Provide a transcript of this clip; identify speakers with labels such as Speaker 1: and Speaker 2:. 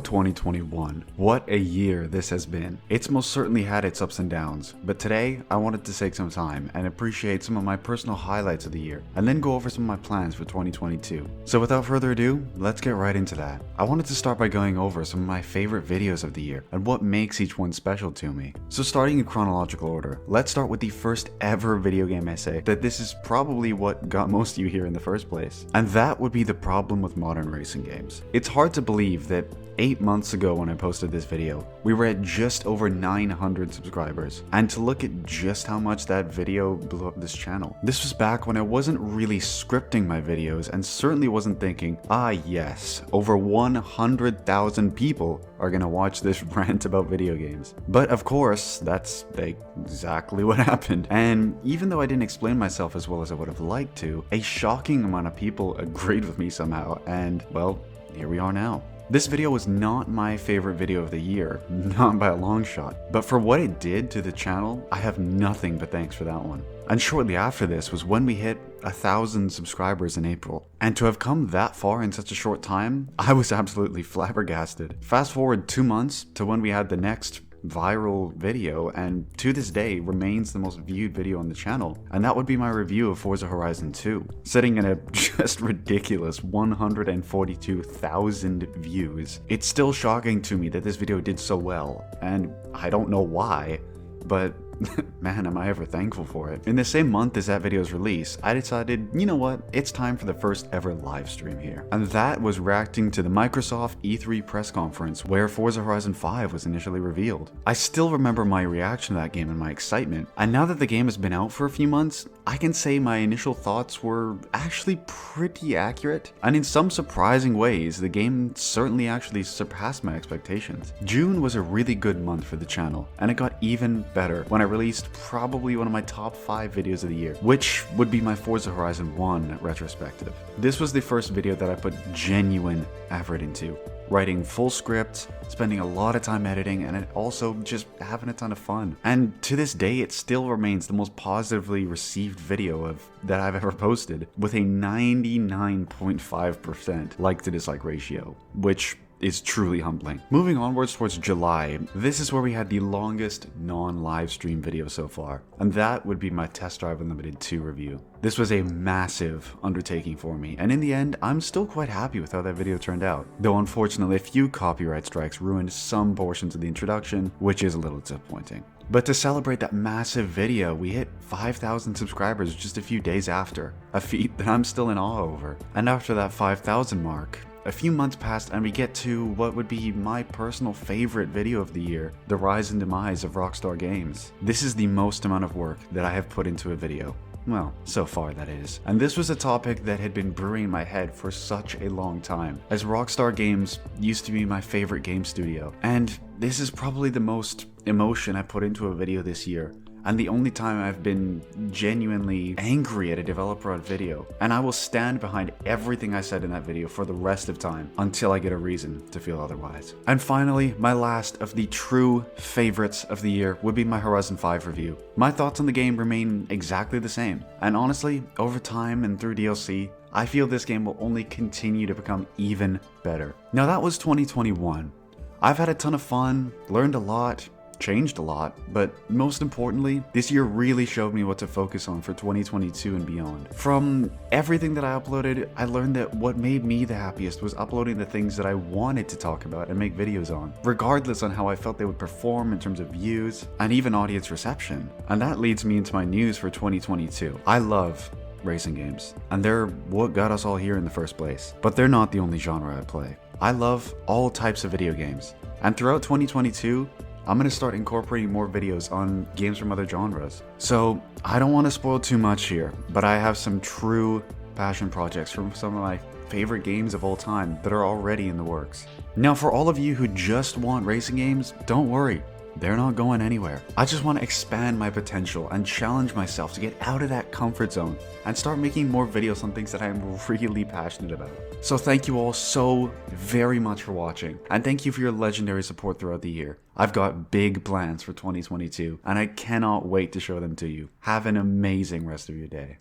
Speaker 1: 2021. What a year this has been. It's most certainly had its ups and downs, but today I wanted to take some time and appreciate some of my personal highlights of the year, and then go over some of my plans for 2022. So without further ado, let's get right into that. I wanted to start by going over some of my favorite videos of the year and what makes each one special to me. So starting in chronological order, let's start with the first ever video game essay that this is probably what got most of you here in the first place. And that would be the problem with modern racing games. It's hard to believe that 8 months ago when I posted this video, we were at just over 900 subscribers, and to look at just how much that video blew up this channel. This was back when I wasn't really scripting my videos and certainly wasn't thinking, yes, over 100,000 people are gonna watch this rant about video games. But of course, that's exactly what happened. And even though I didn't explain myself as well as I would have liked to, a shocking amount of people agreed with me somehow, and well, here we are now. This video was not my favorite video of the year, not by a long shot, but for what it did to the channel, I have nothing but thanks for that one. And shortly after this was when we hit 1,000 subscribers in April. And to have come that far in such a short time, I was absolutely flabbergasted. Fast forward 2 months to when we had the next viral video, and to this day remains the most viewed video on the channel, and that would be my review of Forza Horizon 2, sitting at a just ridiculous 142,000 views. It's still shocking to me that this video did so well, and I don't know why, but man, am I ever thankful for it. In the same month as that video's release, I decided, you know what, it's time for the first ever live stream here. And that was reacting to the Microsoft E3 press conference where Forza Horizon 5 was initially revealed. I still remember my reaction to that game and my excitement, and now that the game has been out for a few months, I can say my initial thoughts were actually pretty accurate, and in some surprising ways, the game certainly actually surpassed my expectations. June was a really good month for the channel, and it got even better when I released probably one of my top 5 videos of the year, which would be my Forza Horizon 1 retrospective. This was the first video that I put genuine effort into, writing full scripts, spending a lot of time editing, and also just having a ton of fun. And to this day, it still remains the most positively received video that I've ever posted, with a 99.5% like to dislike ratio, which is truly humbling. Moving onwards towards July, this is where we had the longest non-live stream video so far, and that would be my Test Drive Unlimited 2 review. This was a massive undertaking for me, and in the end, I'm still quite happy with how that video turned out, though unfortunately a few copyright strikes ruined some portions of the introduction, which is a little disappointing. But to celebrate that massive video, we hit 5,000 subscribers just a few days after, a feat that I'm still in awe over. And after that 5,000 mark, a few months passed and we get to what would be my personal favorite video of the year, the rise and demise of Rockstar Games. This is the most amount of work that I have put into a video. Well, so far that is. And this was a topic that had been brewing in my head for such a long time, as Rockstar Games used to be my favorite game studio. And this is probably the most emotion I put into a video this year, and the only time I've been genuinely angry at a developer on video. And I will stand behind everything I said in that video for the rest of time until I get a reason to feel otherwise. And finally, my last of the true favorites of the year would be my Horizon 5 review. My thoughts on the game remain exactly the same, and honestly, over time and through DLC, I feel this game will only continue to become even better. Now that was 2021. I've had a ton of fun, learned a lot, changed a lot, but most importantly, this year really showed me what to focus on for 2022 and beyond. From everything that I uploaded, I learned that what made me the happiest was uploading the things that I wanted to talk about and make videos on, regardless on how I felt they would perform in terms of views and even audience reception. And that leads me into my news for 2022. I love racing games, and they're what got us all here in the first place, but they're not the only genre I play. I love all types of video games, and throughout 2022, I'm going to start incorporating more videos on games from other genres. So I don't want to spoil too much here, but I have some true passion projects from some of my favorite games of all time that are already in the works. Now for all of you who just want racing games, don't worry. They're not going anywhere. I just want to expand my potential and challenge myself to get out of that comfort zone and start making more videos on things that I am really passionate about. So thank you all so very much for watching, and thank you for your legendary support throughout the year. I've got big plans for 2022, and I cannot wait to show them to you. Have an amazing rest of your day.